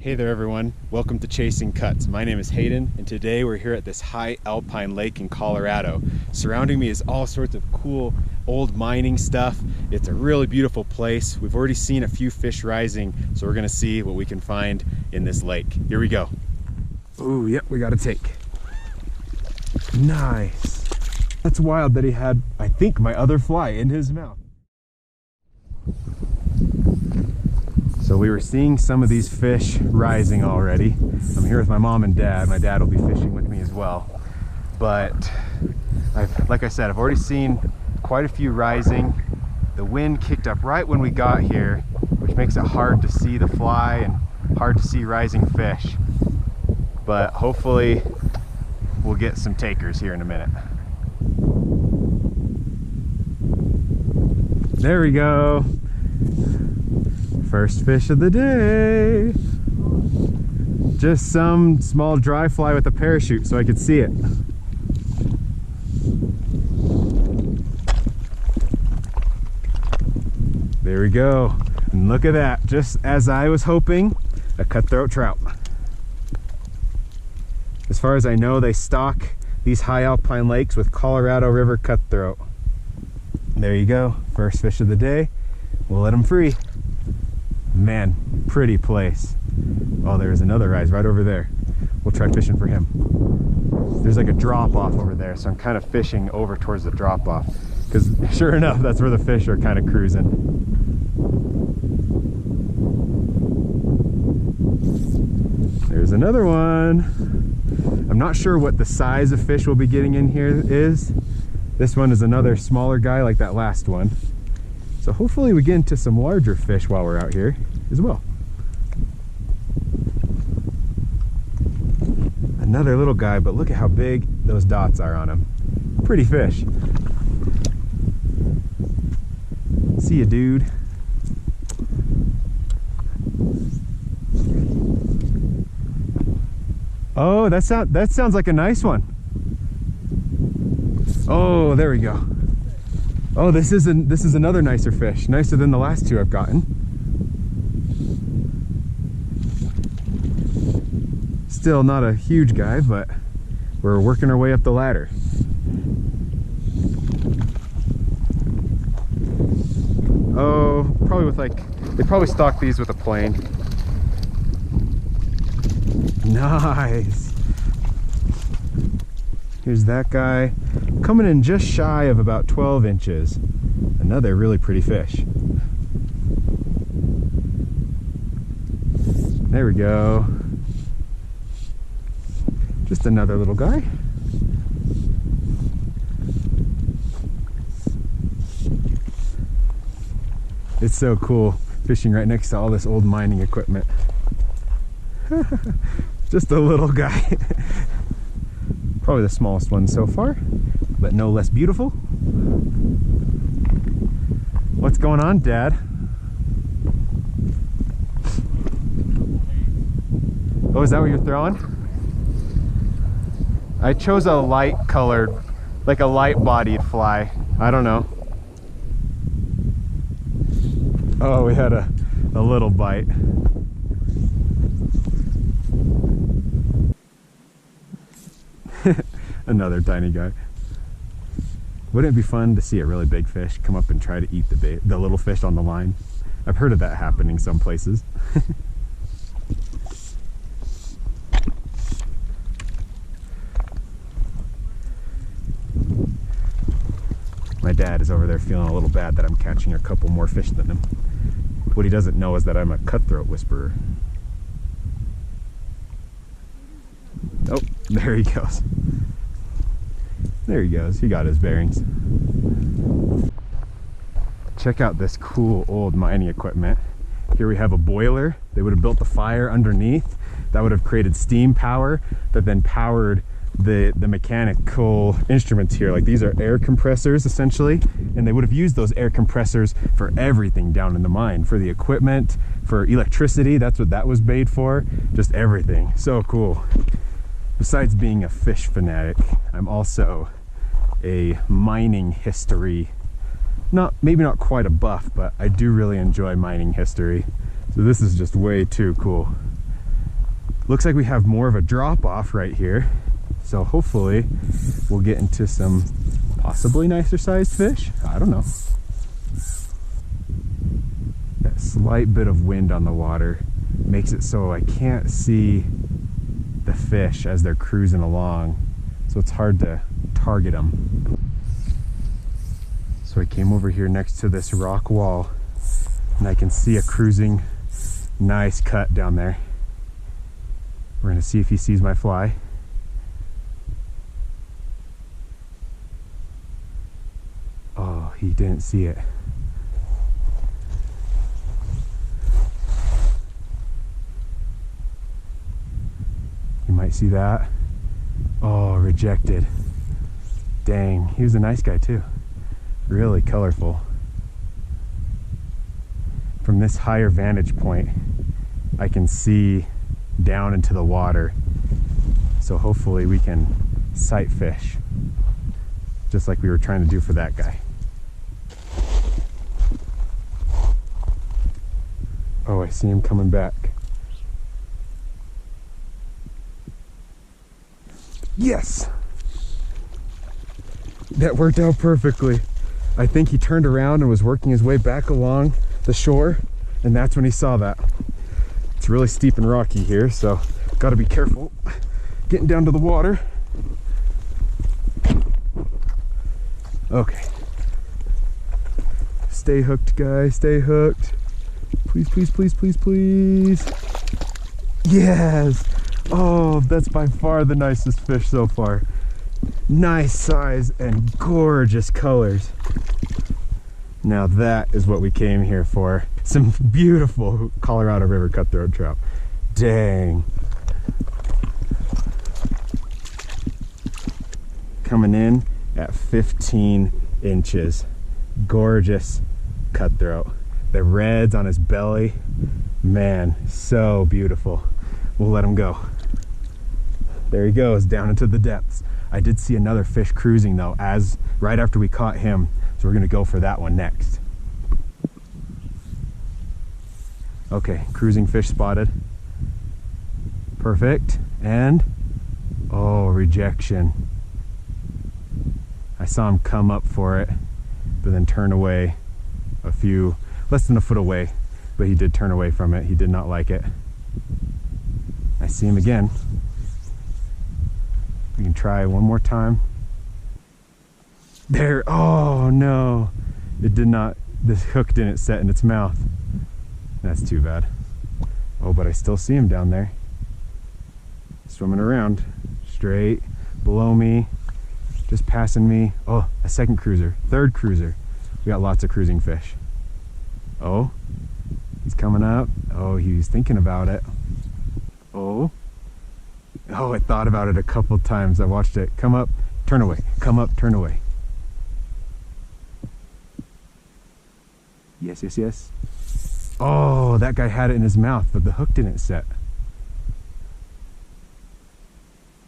Hey there everyone, welcome to Chasing Cuts. My name is Hayden and today we're here at this high Alpine lake in Colorado. Surrounding me is all sorts of cool old mining stuff. It's a really beautiful place. We've already seen a few fish rising, so we're gonna see what we can find in this lake. Here we go. Oh, yep, we got a take. Nice. That's wild that he had, I think, my other fly in his mouth. So we were seeing some of these fish rising already. I'm here with my mom and dad. My dad will be fishing with me as well. But like I said, I've already seen quite a few rising. The wind kicked up right when we got here, which makes it hard to see the fly and hard to see rising fish. But hopefully we'll get some takers here in a minute. There we go. First fish of the day. Just some small dry fly with a parachute so I could see it. There we go. And look at that, just as I was hoping, a cutthroat trout. As far as I know, they stock these high alpine lakes with Colorado River cutthroat. There you go, first fish of the day. We'll let them free. Man, pretty place. Oh, there's another rise right over there. We'll try fishing for him. There's like a drop off over there, so I'm kind of fishing over towards the drop off, because sure enough, that's where the fish are kind of cruising. There's another one. I'm not sure what the size of fish we'll be getting in here is. This one is another smaller guy like that last one. So hopefully we get into some larger fish while we're out here as well. Another little guy, but look at how big those dots are on him. Pretty fish. See ya, dude. Oh, that sounds like a nice one. Oh, there we go. Oh, this is another nicer fish, nicer than the last two I've gotten. Still not a huge guy, but we're working our way up the ladder. Oh, probably with they probably stock these with a plane. Nice. Here's that guy, coming in just shy of about 12 inches. Another really pretty fish. There we go. Just another little guy. It's so cool fishing right next to all this old mining equipment. Just a little guy. Probably the smallest one so far, but no less beautiful. What's going on, Dad? Oh, is that what you're throwing? I chose a light colored, like a light bodied fly. I don't know. Oh, we had a little bite. Another tiny guy. Wouldn't it be fun to see a really big fish come up and try to eat the little fish on the line? I've heard of that happening some places. My dad is over there feeling a little bad that I'm catching a couple more fish than him. What he doesn't know is that I'm a cutthroat whisperer. Oh, there he goes. There he goes. He got his bearings. Check out this cool old mining equipment. Here we have a boiler. They would have built the fire underneath. That would have created steam power that then powered the mechanical instruments here. Like, these are air compressors essentially, and they would have used those air compressors for everything down in the mine, for the equipment, for electricity. That's what that was made for. Just everything. So cool. Besides being a fish fanatic, I'm also a mining history, maybe not quite a buff, but I do really enjoy mining history. So this is just way too cool. Looks like we have more of a drop off right here. So hopefully we'll get into some possibly nicer sized fish. I don't know. That slight bit of wind on the water makes it so I can't see the fish as they're cruising along. So it's hard to target them. So I came over here next to this rock wall and I can see a cruising nice cut down there. We're gonna see if he sees my fly. Oh, he didn't see it. You might see that. Oh, rejected. Dang, he was a nice guy too. Really colorful. From this higher vantage point, I can see down into the water. So hopefully we can sight fish, just like we were trying to do for that guy. Oh, I see him coming back. Yes! That worked out perfectly. I think he turned around and was working his way back along the shore, and that's when he saw that. It's really steep and rocky here, so gotta be careful getting down to the water. Okay. Stay hooked, guys, stay hooked. Please, please, please, please, please. Yes! Oh, that's by far the nicest fish so far. Nice size and gorgeous colors. Now that is what we came here for. Some beautiful Colorado River cutthroat trout. Dang. Coming in at 15 inches. Gorgeous cutthroat. The reds on his belly. Man, so beautiful. We'll let him go. There he goes, down into the depths. I did see another fish cruising though, right after we caught him. So we're gonna go for that one next. Okay, cruising fish spotted. Perfect, and oh, rejection. I saw him come up for it, but then turn away less than a foot away, but he did turn away from it. He did not like it. I see him again. We can try one more time. There, oh no. It did not, the hook didn't set in its mouth. That's too bad. Oh, but I still see him down there. Swimming around, straight, below me, just passing me. Oh, a second cruiser, third cruiser. We got lots of cruising fish. Oh, he's coming up. Oh, he's thinking about it. Oh, I thought about it a couple times. I watched it come up, turn away, come up, turn away. Yes, yes, yes. Oh, that guy had it in his mouth, but the hook didn't set.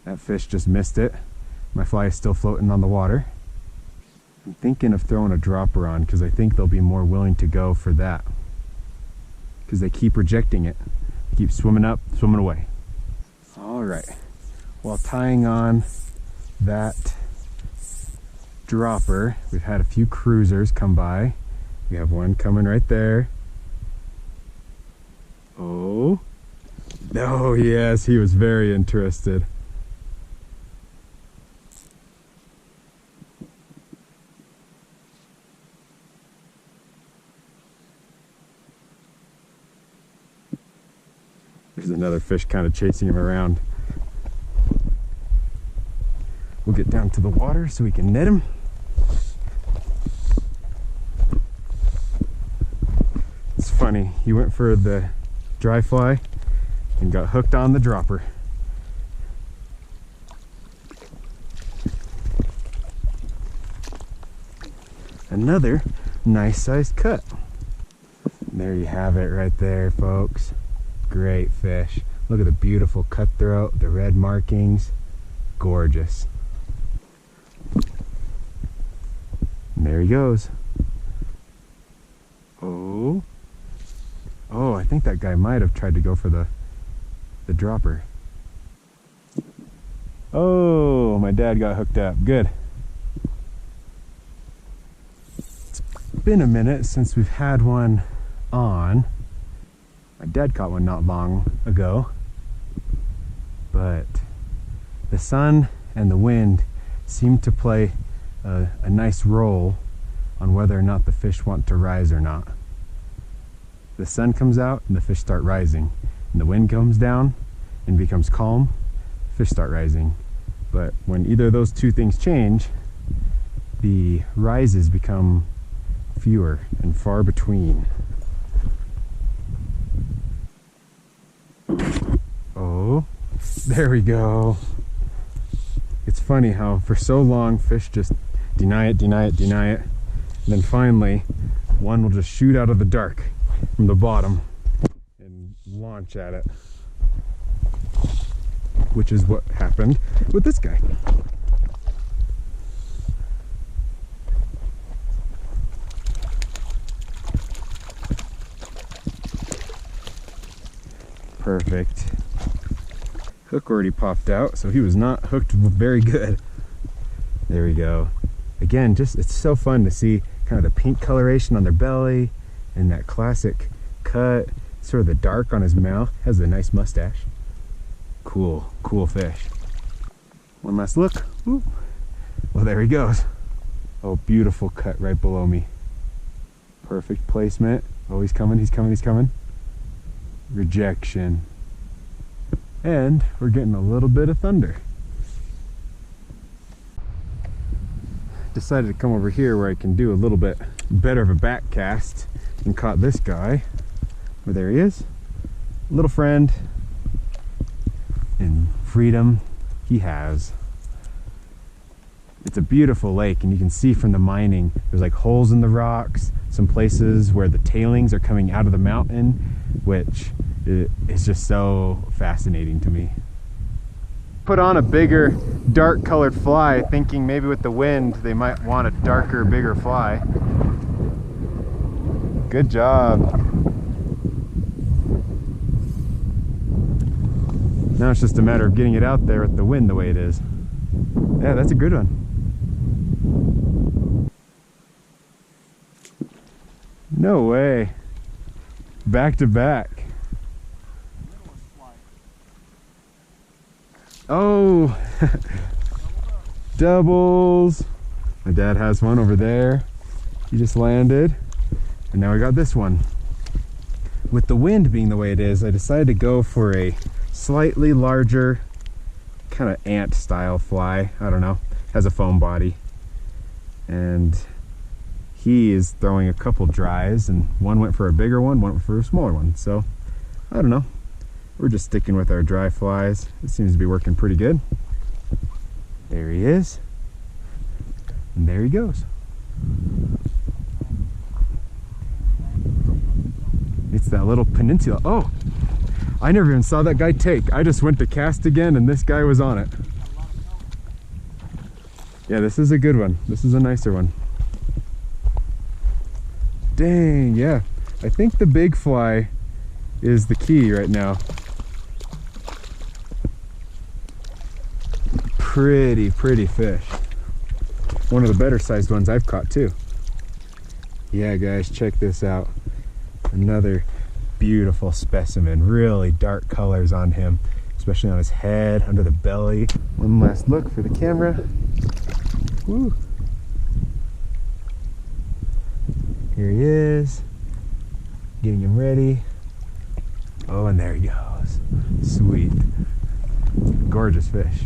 That fish just missed it. My fly is still floating on the water. I'm thinking of throwing a dropper on because I think they'll be more willing to go for that. Because they keep rejecting it. They keep swimming up, swimming away. All right. While tying on that dropper, we've had a few cruisers come by. We have one coming right there. Oh. Oh, yes, he was very interested. There's another fish kind of chasing him around. We'll get down to the water so we can net him. It's funny, he went for the dry fly and got hooked on the dropper. Another nice sized cut. There you have it right there, folks. Great fish. Look at the beautiful cutthroat, the red markings. Gorgeous. And there he goes. Oh. Oh, I think that guy might have tried to go for the the dropper. Oh, my dad got hooked up. Good. It's been a minute since we've had one on. My dad caught one not long ago, but the sun and the wind seem to play a nice role on whether or not the fish want to rise or not. The sun comes out and the fish start rising, and the wind comes down and becomes calm, fish start rising. But when either of those two things change, the rises become fewer and far between. Oh, there we go. It's funny how for so long fish just deny it, deny it, deny it, and then finally one will just shoot out of the dark from the bottom and launch at it, which is what happened with this guy. Perfect. Hook already popped out, so he was not hooked very good. There we go. Again, just it's so fun to see kind of the pink coloration on their belly and that classic cut, sort of the dark on his mouth. Has a nice mustache. Cool, cool fish. One last look. Ooh. Well, there he goes. Oh, beautiful cut right below me. Perfect placement. Oh, he's coming, he's coming, he's coming. Rejection. And we're getting a little bit of thunder. Decided to come over here where I can do a little bit better of a back cast and caught this guy. Well, there he is. Little friend. And freedom he has. It's a beautiful lake, and you can see from the mining there's like holes in the rocks, some places where the tailings are coming out of the mountain, which is just so fascinating to me. Put on a bigger dark colored fly thinking maybe with the wind they might want a darker, bigger fly. Good job. Now it's just a matter of getting it out there with the wind the way it is. Yeah, that's a good one. No way. Back to back. Oh, doubles. My dad has one over there. He just landed. And now we got this one. With the wind being the way it is, I decided to go for a slightly larger, kind of ant style fly. I don't know. Has a foam body. And he is throwing a couple dries, and one went for a bigger one went for a smaller one. So, I don't know. We're just sticking with our dry flies. It seems to be working pretty good. There he is. And there he goes. It's that little peninsula. Oh, I never even saw that guy take. I just went to cast again and this guy was on it. Yeah, this is a good one. This is a nicer one. Dang, yeah. I think the big fly is the key right now. Pretty fish. One of the better sized ones I've caught too. Yeah guys, check this out. Another beautiful specimen. Really dark colors on him, especially on his head, under the belly. One last look for the camera. Woo. Here he is. Getting him ready. Oh, and there he goes. Sweet. Gorgeous fish.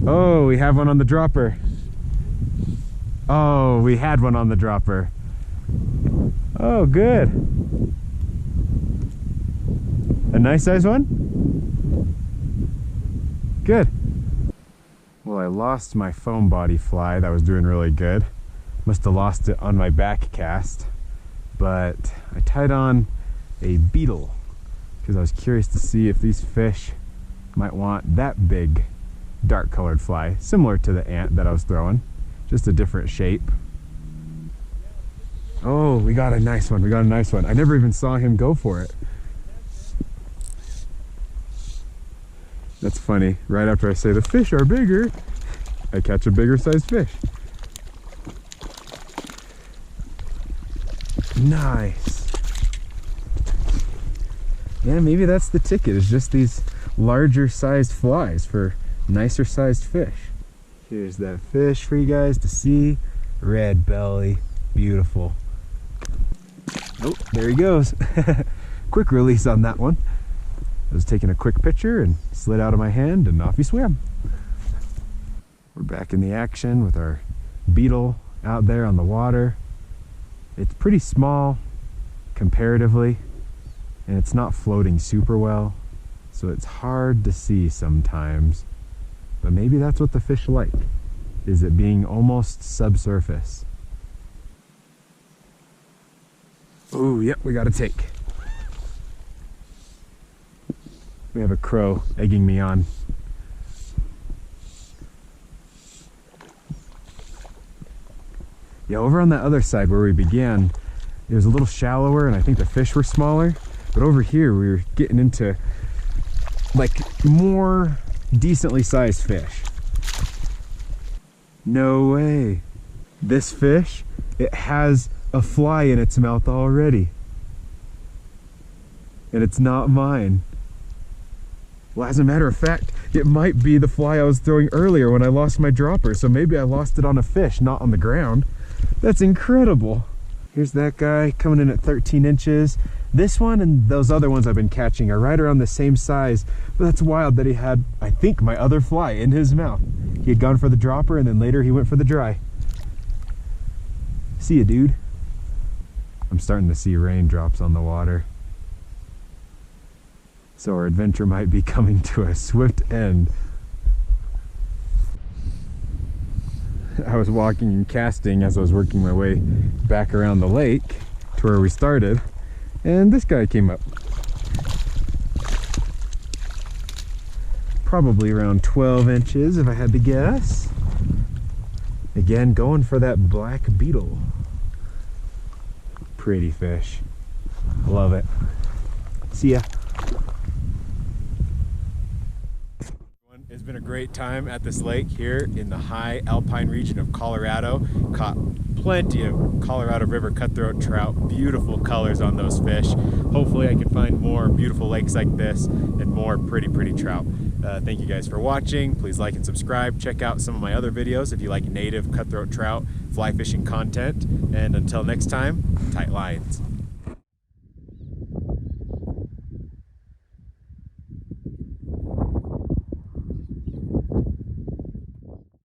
Oh, we have one on the dropper. Oh, we had one on the dropper. Oh, good. A nice size one? Good. Well, I lost my foam body fly. That was doing really good. Must have lost it on my back cast. But I tied on a beetle because I was curious to see if these fish might want that big dark colored fly, similar to the ant that I was throwing, just a different shape. Oh, we got a nice one. We got a nice one. I never even saw him go for it. That's funny. Right after I say the fish are bigger, I catch a bigger sized fish. Nice. Yeah, maybe that's the ticket, is just these larger sized flies for nicer sized fish. Here's that fish for you guys to see. Red belly, beautiful. Oh, there he goes. Quick release on that one. I was taking a quick picture and slid out of my hand and off he swam. We're back in the action with our beetle out there on the water. It's pretty small comparatively, and it's not floating super well, so it's hard to see sometimes. But maybe that's what the fish like, is it being almost subsurface. Oh, yep, we got a take. We have a crow egging me on. Yeah, over on that other side where we began, it was a little shallower and I think the fish were smaller. But over here we were getting into like more decently sized fish. No way. This fish, it has a fly in its mouth already. And it's not mine. Well, as a matter of fact, it might be the fly I was throwing earlier when I lost my dropper, so maybe I lost it on a fish, not on the ground. That's incredible. Here's that guy coming in at 13 inches. This one and those other ones I've been catching are right around the same size, but that's wild that he had, I think, my other fly in his mouth. He had gone for the dropper and then later he went for the dry. See ya, dude. I'm starting to see raindrops on the water. So our adventure might be coming to a swift end. I was walking and casting as I was working my way back around the lake to where we started, and this guy came up. Probably around 12 inches if I had to guess. Again, going for that black beetle. Pretty fish. Love it. See ya. It's been a great time at this lake here in the high Alpine region of Colorado. Caught plenty of Colorado River cutthroat trout, beautiful colors on those fish. Hopefully I can find more beautiful lakes like this and more pretty trout. Thank you guys for watching. Please like and subscribe. Check out some of my other videos if you like native cutthroat trout fly fishing content. And until next time, tight lines.